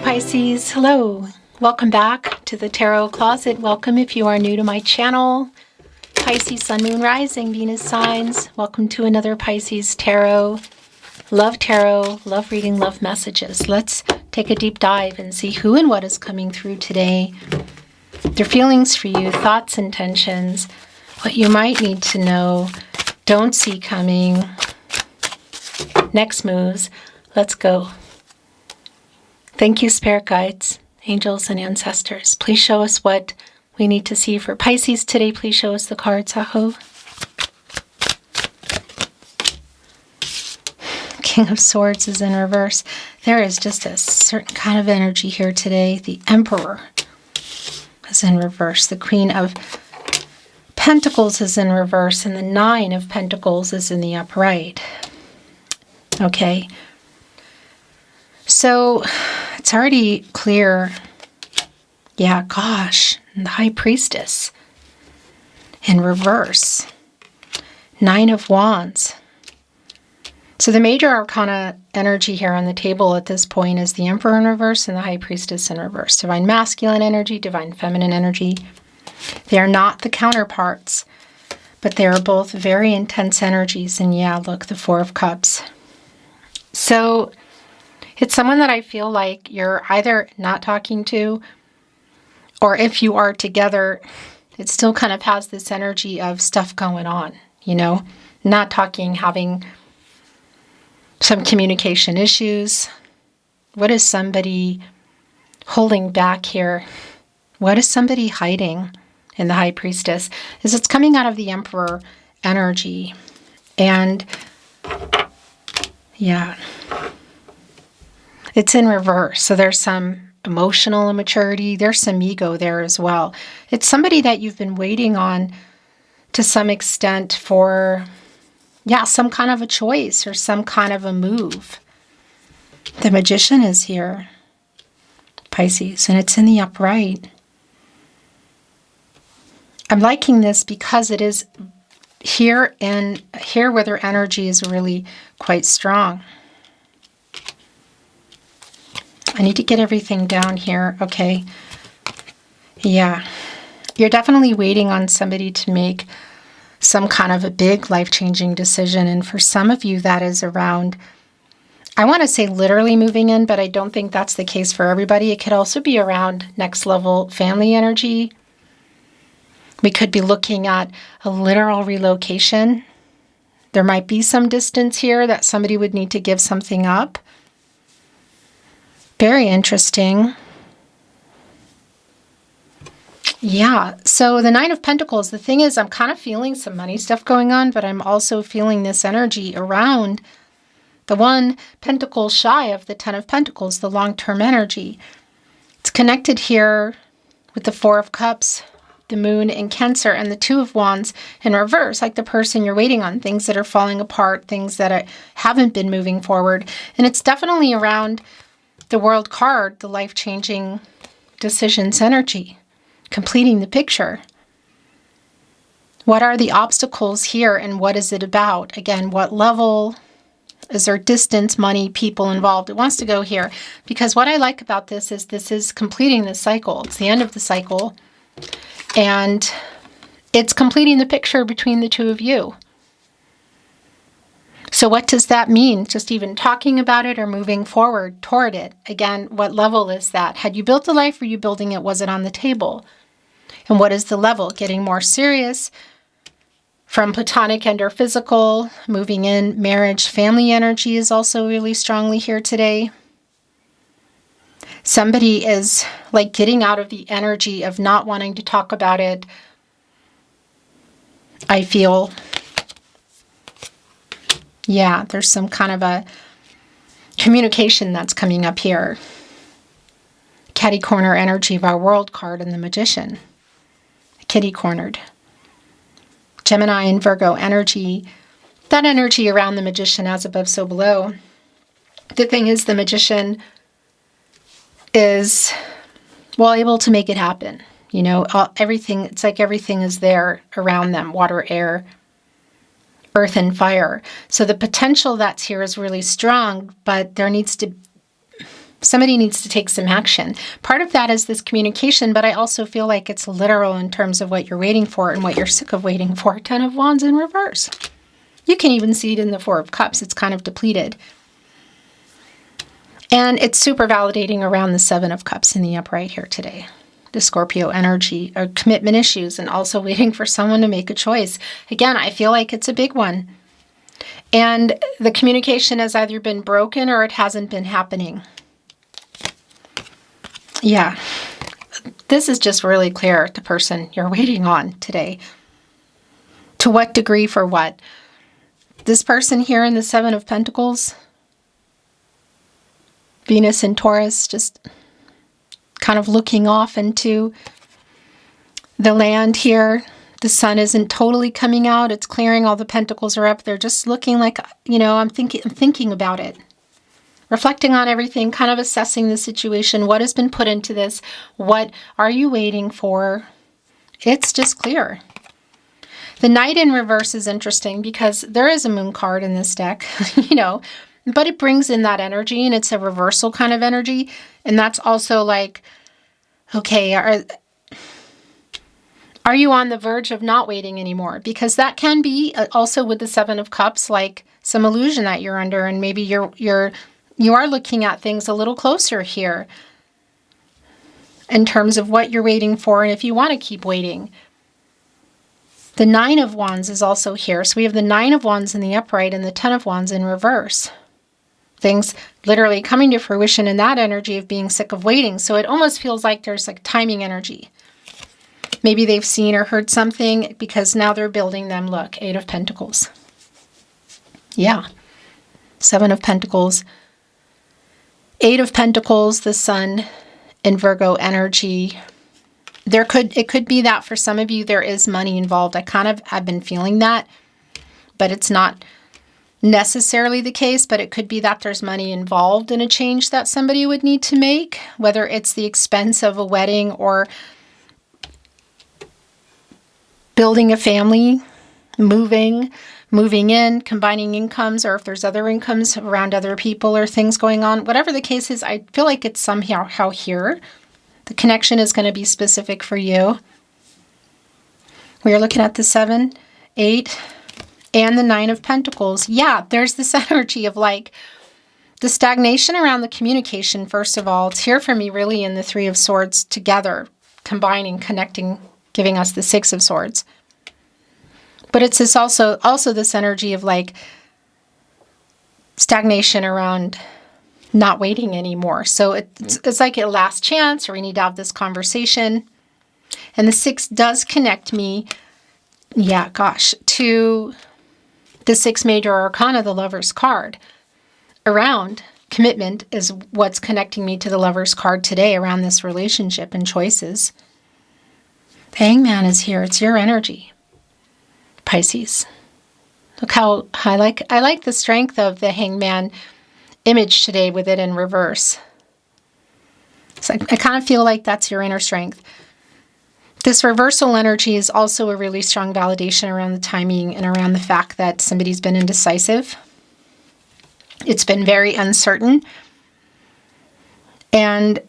Pisces, hello. Welcome back to the Tarot Closet. Welcome if you are new to my channel. Pisces, Sun, Moon, Rising, Venus signs. Welcome to another Pisces Tarot. Love reading, love messages. Let's take a deep dive and see who and what is coming through today. Their feelings for you, thoughts, intentions, what you might need to know, don't see coming, next moves. Let's go. Thank you, spirit guides, angels, and ancestors. Please show us what we need to see for Pisces today. Please show us the cards, Aho. King of Swords is in reverse. There is just a certain kind of energy here today. The Emperor is in reverse. The Queen of Pentacles is in reverse, and the Nine of Pentacles is in the upright. Okay. So it's already clear. Yeah, gosh. And the High Priestess in reverse. Nine of Wands. So the major arcana energy here on the table at this point is the Emperor in reverse and the High Priestess in reverse. Divine masculine energy, divine feminine energy. They are not the counterparts, but they are both very intense energies. And yeah, look, the Four of Cups. So it's someone that I feel like you're either not talking to, or if you are together, it still kind of has this energy of stuff going on, you know, not talking, having some communication issues. What is somebody holding back here? What is somebody hiding in the High Priestess? Is it's coming out of the Emperor energy. And yeah, it's in reverse. So there's some emotional immaturity. There's some ego there as well. It's somebody that you've been waiting on to some extent for, yeah, some kind of a choice or some kind of a move. The Magician is here, Pisces, and it's in the upright. I'm liking this because it is here and here where their energy is really quite strong. I need to get everything down here. Okay. Yeah. You're definitely waiting on somebody to make some kind of a big life-changing decision. And for some of you, that is around, I want to say literally moving in, but I don't think that's the case for everybody. It could also be around next level family energy. We could be looking at a literal relocation. There might be some distance here that somebody would need to give something up. Very interesting. Yeah, so the Nine of Pentacles, the thing is, I'm kind of feeling some money stuff going on, but I'm also feeling this energy around the one pentacle shy of the Ten of Pentacles, the long-term energy. It's connected here with the Four of Cups, the Moon in Cancer, and the Two of Wands in reverse, like the person you're waiting on, things that are falling apart, things that haven't been moving forward. And it's definitely around the World card, the life-changing decisions energy, completing the picture. What are the obstacles here and what is it about? Again, what level? Is there distance, money, people involved? It wants to go here because what I like about this is completing the cycle. It's the end of the cycle and it's completing the picture between the two of you. So what does that mean? Just even talking about it or moving forward toward it? Again, what level is that? Had you built a life? Were you building it? Was it on the table? And what is the level? Getting more serious from platonic and or physical, moving in, marriage, family energy is also really strongly here today. Somebody is like getting out of the energy of not wanting to talk about it. I feel, yeah, there's some kind of a communication that's coming up here. Catty corner energy of our World card and the Magician. Kitty cornered. Gemini and Virgo energy. That energy around the Magician, as above, so below. The thing is, the Magician is, well, able to make it happen. You know, everything, it's like everything is there around them. Water, air, earth, and fire. So the potential that's here is really strong, but there needs to Somebody needs to take some action. Part of that is this communication, but I also feel like it's literal in terms of what you're waiting for and what you're sick of waiting for. 10 of Wands in reverse. You can even see it in the 4 of Cups. It's kind of depleted. And it's super validating around the 7 of Cups in the upright here today. The Scorpio energy or commitment issues and also waiting for someone to make a choice. Again, I feel like it's a big one. And the communication has either been broken or it hasn't been happening. Yeah, this is just really clear, the person you're waiting on today. To what degree, for what? This person here in the 7 of Pentacles, Venus in Taurus, just kind of looking off into the land here. The sun isn't totally coming out. It's clearing. All the pentacles are up. They're just looking like, I'm thinking about it. Reflecting on everything, kind of assessing the situation. What has been put into this? What are you waiting for? It's just clear. The Knight in reverse is interesting because there is a moon card in this deck, but it brings in that energy and it's a reversal kind of energy. And that's also like, okay, are you on the verge of not waiting anymore? Because that can be also with the 7 of Cups, like some illusion that you're under, and maybe you are looking at things a little closer here in terms of what you're waiting for and if you want to keep waiting. The 9 of Wands is also here. So we have the 9 of Wands in the upright and the 10 of Wands in reverse. Things literally coming to fruition in that energy of being sick of waiting. So it almost feels like there's like timing energy. Maybe they've seen or heard something because now they're building them. Look, 8 of Pentacles. Yeah. 7 of Pentacles. 8 of Pentacles, the Sun in Virgo energy. It could be that for some of you there is money involved. I've been feeling that, but it's not necessarily the case, but it could be that there's money involved in a change that somebody would need to make, whether it's the expense of a wedding or building a family, moving in, combining incomes, or if there's other incomes around other people or things going on. Whatever the case is, I feel like it's somehow here. The connection is going to be specific for you. We are looking at the 7, 8, and the 9 of Pentacles. Yeah, there's this energy of like the stagnation around the communication, first of all. It's here for me really in the 3 of Swords together, combining, connecting, giving us the 6 of Swords. But it's this also this energy of like stagnation around not waiting anymore. So it's like a last chance, or we need to have this conversation. And the 6 does connect me, to the 6 major arcana, the Lover's card. Around commitment is what's connecting me to the Lover's card today around this relationship and choices. The Hangman is here. It's your energy, Pisces. Look how I like the strength of the Hangman image today with it in reverse. So I kind of feel like that's your inner strength. This reversal energy is also a really strong validation around the timing and around the fact that somebody's been indecisive. It's been very uncertain. And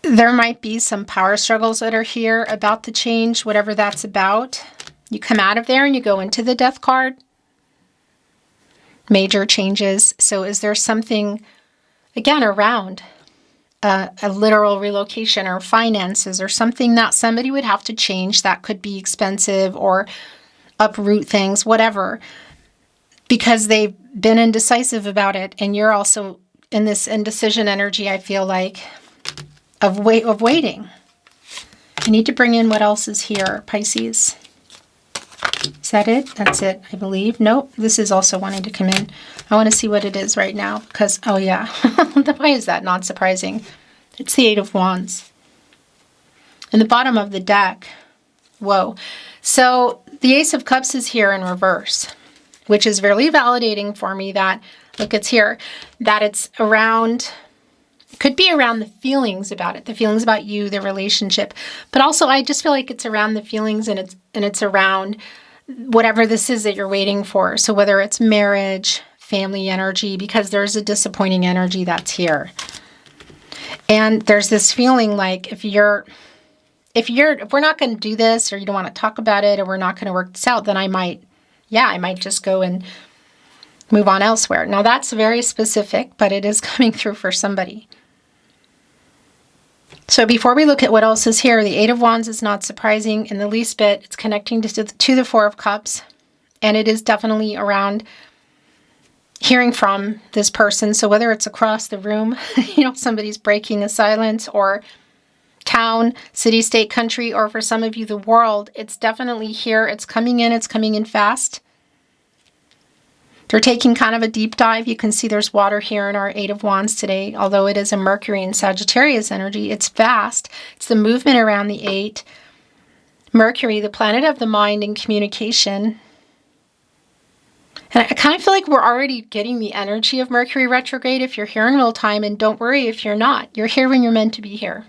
there might be some power struggles that are here about the change, whatever that's about. You come out of there and you go into the Death card. Major changes. So is there something, again, around a literal relocation or finances or something that somebody would have to change that could be expensive or uproot things, whatever, because they've been indecisive about it. And you're also in this indecision energy, I feel like, of waiting. I need to bring in what else is here, Pisces. Is that it? That's it, I believe. Nope, this is also wanting to come in. I want to see what it is right now because, oh yeah, why is that not surprising? It's the 8 of Wands. In the bottom of the deck, whoa. So the Ace of Cups is here in reverse, which is really validating for me that, look, it's here, that it's around, could be around the feelings about it, the feelings about you, the relationship, but also I just feel like it's around the feelings and it's around whatever this is that you're waiting for. So whether it's marriage, family energy, because there's a disappointing energy that's here. And there's this feeling like if we're not going to do this, or you don't want to talk about it, or we're not going to work this out, then I might just go and move on elsewhere. Now that's very specific, but it is coming through for somebody. So before we look at what else is here, the Eight of Wands is not surprising in the least bit. It's connecting to the Four of Cups, and it is definitely around hearing from this person. So whether it's across the room, somebody's breaking a silence, or town, city, state, country, or for some of you, the world, it's definitely here. It's coming in fast. They're taking kind of a deep dive. You can see there's water here in our Eight of Wands today. Although it is a Mercury and Sagittarius energy, it's fast. It's the movement around the eight. Mercury, the planet of the mind and communication. And I kind of feel like we're already getting the energy of Mercury retrograde if you're here in real time, and don't worry if you're not. You're here when you're meant to be here.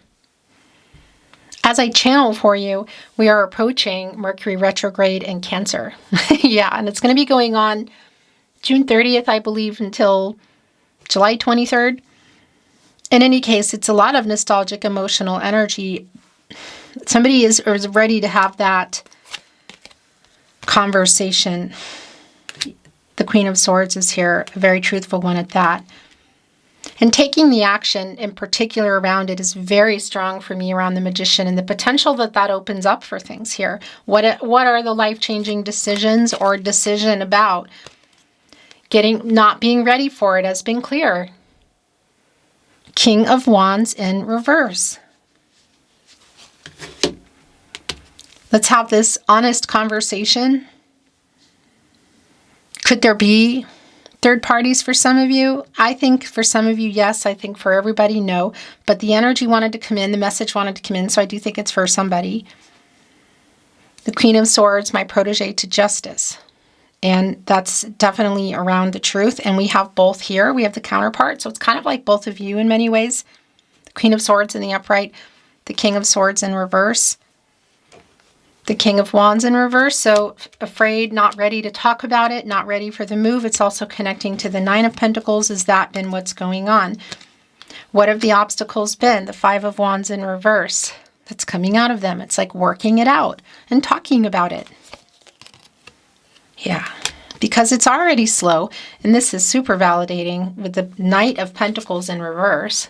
As I channel for you, we are approaching Mercury retrograde in Cancer. Yeah, and it's going to be going on June 30th, I believe, until July 23rd. In any case, it's a lot of nostalgic, emotional energy. Somebody is ready to have that conversation. The Queen of Swords is here, a very truthful one at that. And taking the action in particular around it is very strong for me around the Magician, and the potential that opens up for things here. What are the life-changing decisions or decision about? Not being ready for it has been clear. King of Wands in reverse. Let's have this honest conversation. Could there be third parties for some of you? I think for some of you, yes. I think for everybody, no. But the energy wanted to come in. The message wanted to come in. So I do think it's for somebody. The Queen of Swords, my protege to justice. And that's definitely around the truth. And we have both here. We have the counterpart. So it's kind of like both of you in many ways. The Queen of Swords in the upright. The King of Swords in reverse. The King of Wands in reverse. So afraid, not ready to talk about it, not ready for the move. It's also connecting to the Nine of Pentacles. Has that been what's going on? What have the obstacles been? The Five of Wands in reverse. That's coming out of them. It's like working it out and talking about it. Yeah, because it's already slow, and this is super validating with the Knight of Pentacles in reverse.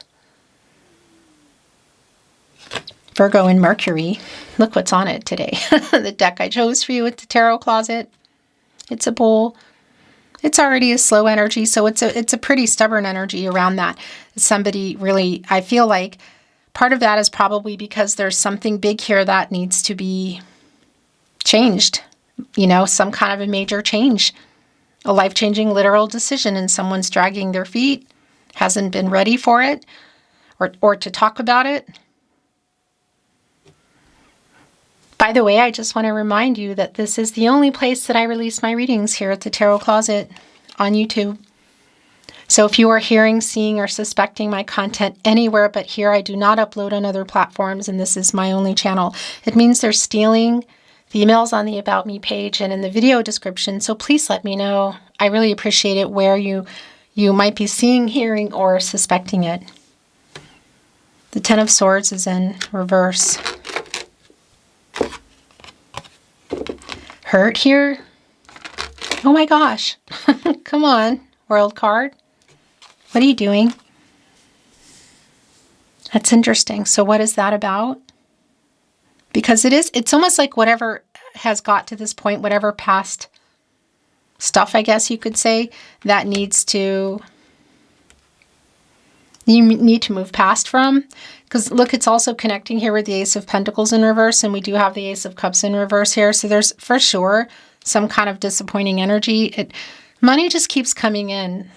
Virgo and Mercury. Look what's on it today. The deck I chose for you at the tarot closet. It's a bowl. It's already a slow energy, so it's a pretty stubborn energy around that. Somebody really, I feel like part of that is probably because there's something big here that needs to be changed. Some kind of a major change, a life-changing literal decision, and someone's dragging their feet, hasn't been ready for it, or to talk about it. By the way, I just want to remind you that this is the only place that I release my readings here at the Tarot Closet on YouTube. So if you are hearing, seeing, or suspecting my content anywhere but here, I do not upload on other platforms, and this is my only channel. It means they're stealing the emails on the About Me page and in the video description, so please let me know. I really appreciate it where you might be seeing, hearing, or suspecting it. The Ten of Swords is in reverse. Hurt here? Oh my gosh. Come on, World card. What are you doing? That's interesting. So what is that about? Because it's almost like whatever has got to this point, whatever past stuff, I guess you could say, that you need to move past from. Because look, it's also connecting here with the Ace of Pentacles in reverse, and we do have the Ace of Cups in reverse here. So there's for sure some kind of disappointing energy. Money just keeps coming in.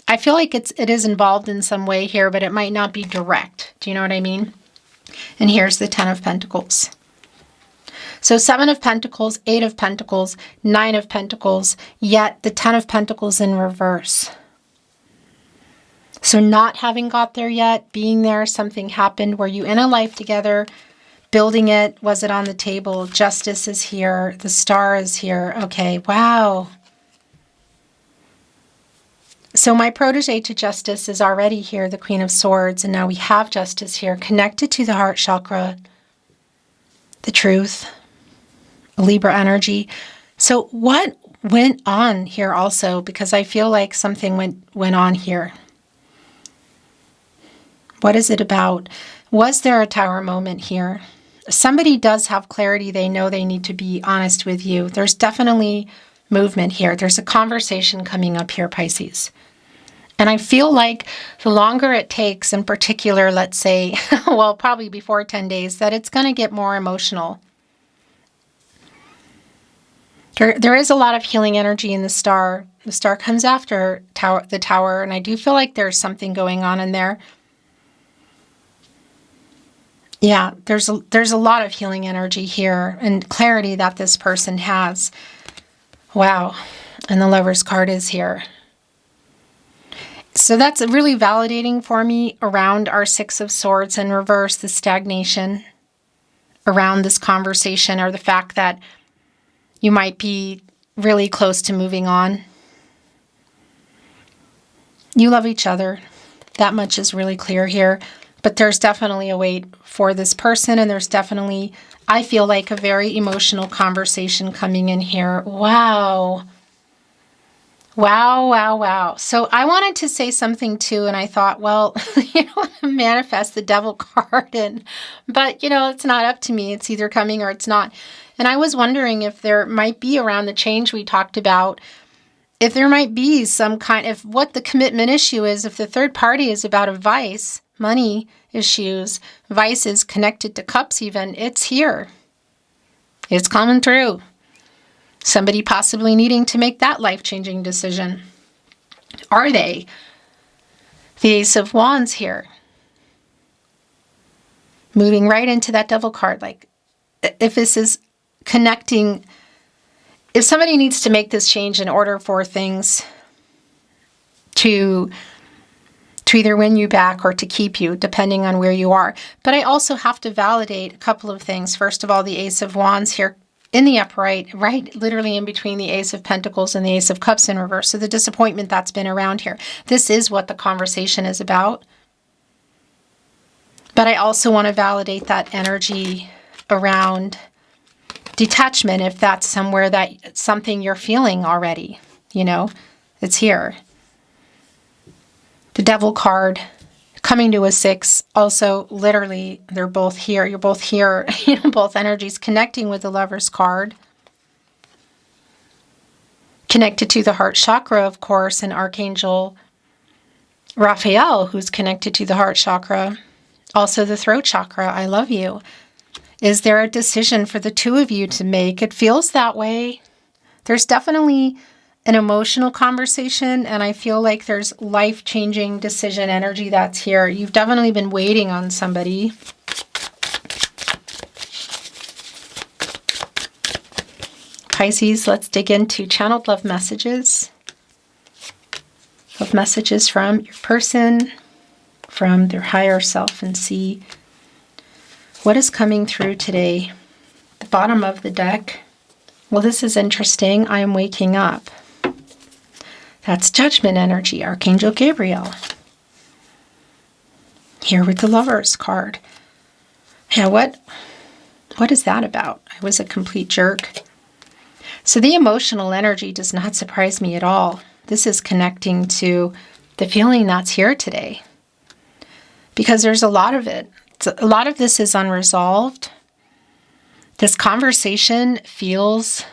I feel like it is involved in some way here, but it might not be direct. Do you know what I mean? And here's the Ten of Pentacles. So Seven of Pentacles, Eight of Pentacles, Nine of Pentacles, yet the Ten of Pentacles in reverse. So not having got there yet, being there, something happened. Were you in a life together, building it? Was it on the table? Justice is here. The Star is here. Okay, wow. So my protege to Justice is already here, the Queen of Swords, and now we have Justice here, connected to the heart chakra, the truth, Libra energy. So what went on here also? Because I feel like something went on here. What is it about? Was there a Tower moment here? Somebody does have clarity. They know they need to be honest with you. There's definitely movement here. There's a conversation coming up here, Pisces. And I feel like the longer it takes, in particular, let's say, well, probably before 10 days, that it's going to get more emotional. There is a lot of healing energy in the star. The star comes after the tower, and I do feel like there's something going on in there. Yeah, there's a lot of healing energy here and clarity that this person has. Wow. And the Lover's card is here. So that's really validating for me around our Six of Swords in reverse, the stagnation around this conversation, or the fact that you might be really close to moving on. You love each other. That much is really clear here. But there's definitely a wait for this person, and there's definitely, I feel like, a very emotional conversation coming in here. Wow. Wow, wow, wow. So I wanted to say something too, and I thought, well, manifest the Devil card, but it's not up to me. It's either coming or it's not. And I was wondering if there might be, around the change we talked about, if there might be some kind of what the commitment issue is. If the third party is about a vice, money issues, vices connected to cups even, it's here. It's coming through. Somebody possibly needing to make that life-changing decision. Are they? The Ace of Wands here. Moving right into that Devil card. Like, if this is connecting, if somebody needs to make this change in order for things to either win you back or to keep you, depending on where you are. But I also have to validate a couple of things. First of all, the Ace of Wands here in the upright, right literally in between the Ace of Pentacles and the Ace of Cups in reverse. So the disappointment that's been around here. This is what the conversation is about. But I also want to validate that energy around detachment, if that's somewhere that something you're feeling already, it's here. The Devil card coming to a 6, also literally they're both here. You're both here, both energies connecting with the Lover's card. Connected to the heart chakra, of course, and Archangel Raphael, who's connected to the heart chakra. Also the throat chakra, I love you. Is there a decision for the two of you to make? It feels that way. There's definitely an emotional conversation, and I feel like there's life-changing decision energy that's here. You've definitely been waiting on somebody. Pisces, let's dig into channeled love messages. Love messages from your person, from their higher self, and see what is coming through today. The bottom of the deck. Well, this is interesting. I am waking up. That's judgment energy, Archangel Gabriel. Here with the Lover's card. Yeah, what is that about? I was a complete jerk. So the emotional energy does not surprise me at all. This is connecting to the feeling that's here today. Because there's a lot of it. A lot of this is unresolved. This conversation feels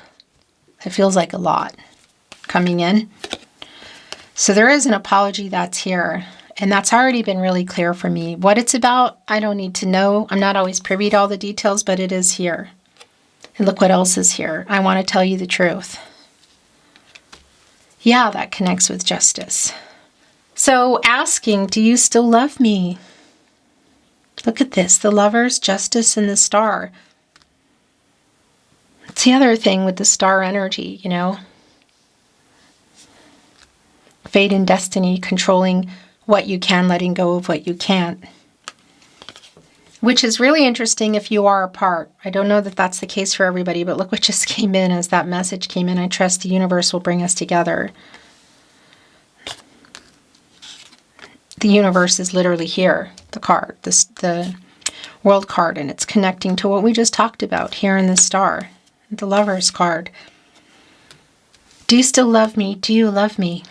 like a lot coming in. So there is an apology that's here, and that's already been really clear for me. What it's about, I don't need to know. I'm not always privy to all the details, but it is here. And look what else is here. I want to tell you the truth. Yeah, that connects with justice. So asking, do you still love me? Look at this, the Lovers, Justice, and the Star. It's the other thing with the star energy, Fate and destiny, controlling what you can, letting go of what you can't. Which is really interesting if you are apart. I don't know that that's the case for everybody, but look what just came in as that message came in. I trust the universe will bring us together. the universe is literally here, the card, the world card, and it's connecting to what we just talked about here in the star, the Lover's card. Do you still love me? Do you love me?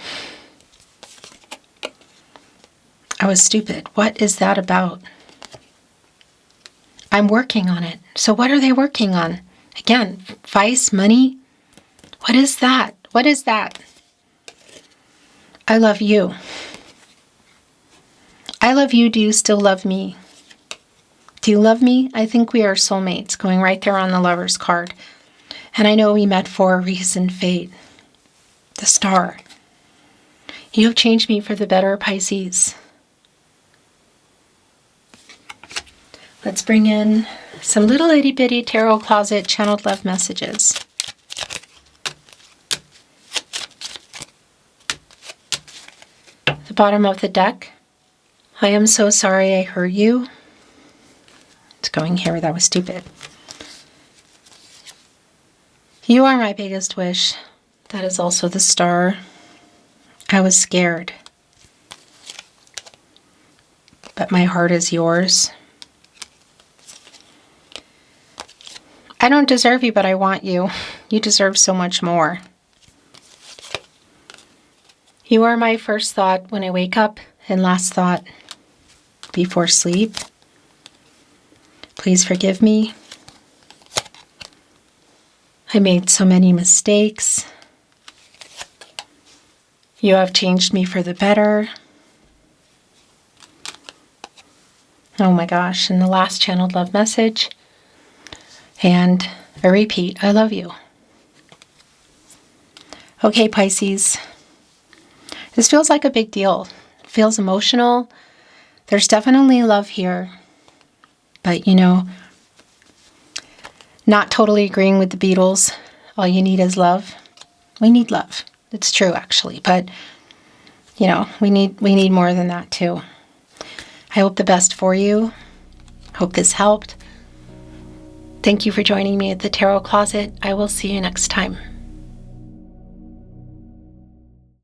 I was stupid. What is that about? I'm working on it. So what are they working on? Again, vice, money? What is that? What is that? I love you. I love you. Do you still love me? Do you love me? I think we are soulmates, going right there on the Lover's card. And I know we met for a reason, fate. The star. You have changed me for the better, Pisces. Let's bring in some little itty bitty tarot closet channeled love messages. The bottom of the deck. I am so sorry I hurt you. It's going here. That was stupid. You are my biggest wish. That is also the star. I was scared. But my heart is yours. I don't deserve you, but I want you. You deserve so much more. You are my first thought when I wake up and last thought before sleep. Please forgive me. I made so many mistakes. You have changed me for the better. Oh my gosh, and the last channeled love message. And a repeat, I love you. Okay, Pisces. This feels like a big deal. It feels emotional. There's definitely love here. But, you know, not totally agreeing with the Beatles. All you need is love. We need love. It's true, actually. But, you know, we need more than that, too. I hope the best for you. Hope this helped. Thank you for joining me at the Tarot Closet. I will see you next time.